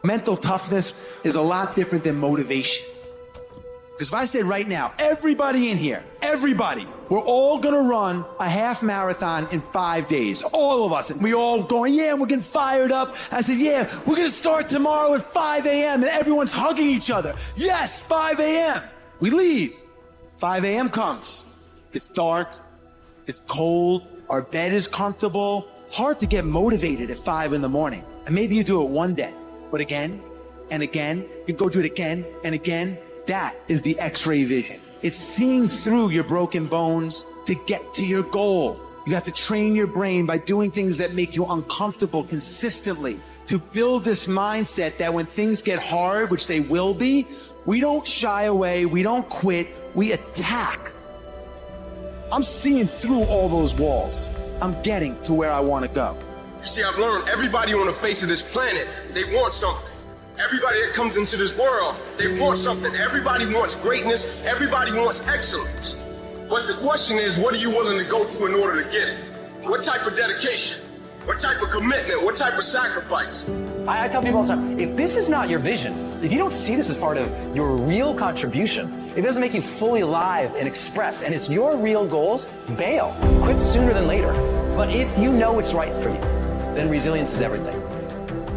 Mental toughness is a lot different than motivation. Because if I said right now, everybody in here, everybody, we're all gonna run a half marathon in 5 days. All of us. And we all going, yeah, we're getting fired up. I said, yeah, we're gonna start tomorrow at 5 a.m. And everyone's hugging each other. Yes, 5 a.m. We leave. 5 a.m. comes. It's dark. It's cold. Our bed is comfortable. It's hard to get motivated at 5 in the morning. And maybe you do it one day, but again and again, you go do it again and again. That is the X-ray vision. It's seeing through your broken bones to get to your goal. You have to train your brain by doing things that make you uncomfortable consistently to build this mindset that when things get hard, which they will be, we don't shy away, we don't quit, we attack. I'm seeing through all those walls. I'm getting to where I want to go. You see, I've learned everybody on the face of this planet, they want something. Everybody that comes into this world, they want something. Everybody wants greatness. Everybody wants excellence. But the question is, what are you willing to go through in order to get it? What type of dedication? What type of commitment? What type of sacrifice? I tell people all the time, if this is not your vision, if you don't see this as part of your real contribution, if it doesn't make you fully alive and express, and it's your real goals, bail. Quit sooner than later. But if you know it's right for you, then resilience is everything.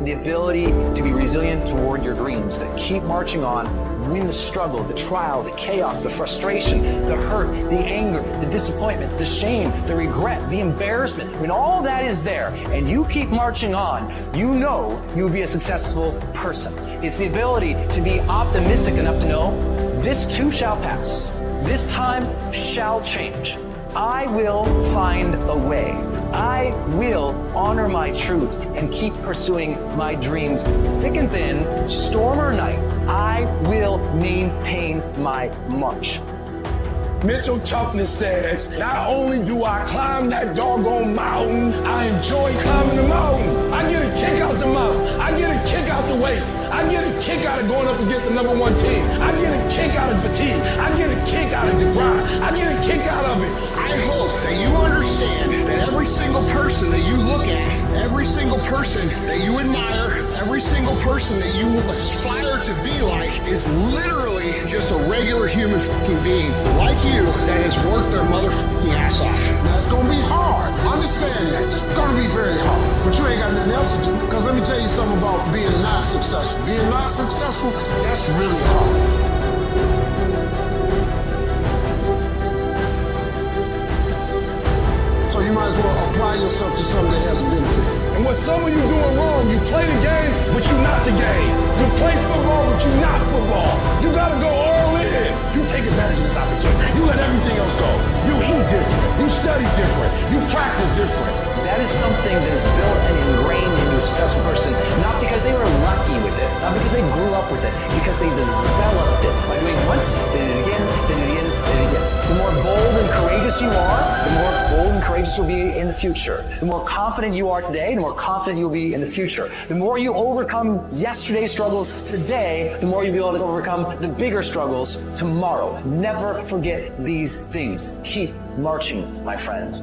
The ability to be resilient toward your dreams, to keep marching on, win the struggle, the trial, the chaos, the frustration, the hurt, the anger, the disappointment, the shame, the regret, the embarrassment. When all that is there and you keep marching on, you know you'll be a successful person. It's the ability to be optimistic enough to know this too shall pass. This time shall change. I will find a way. I will honor my truth and keep pursuing my dreams. Thick and thin, storm or night, I will maintain my march. Mental toughness says, not only do I climb that doggone mountain, I enjoy climbing the mountain. I get a kick out the mountain. I get a kick out the weights. I get a kick out of going up against the #1 team. I get a kick out of fatigue. I get a kick out of the grind. I get a kick out of it. I hope that you understand that every single person that you look at, every single person that you admire, every single person that you aspire to be like is literally just a regular human fucking being like you that has worked their motherfucking ass off. Now it's gonna be hard. Understand that. It's gonna be very hard. But you ain't got nothing else to do. Because let me tell you something about being not successful. Being not successful, that's really hard. So you might as well apply yourself to something that has a benefit. And what some of you doing wrong, you play the game, but you're not the game. You play football, but you're not football. You gotta go all in. You take advantage of this opportunity. You let everything else go. You eat different. You study different. You practice different. That is something that is built and ingrained into a successful person, not because they were lucky with it, not because they grew up with it, because they developed it by doing once, then it again, then it again, then it again. The more bold and courageous you are, the more bold and courageous you'll be in the future. The more confident you are today, the more confident you'll be in the future. The more you overcome yesterday's struggles today, the more you'll be able to overcome the bigger struggles tomorrow. Never forget these things. Keep marching, my friend.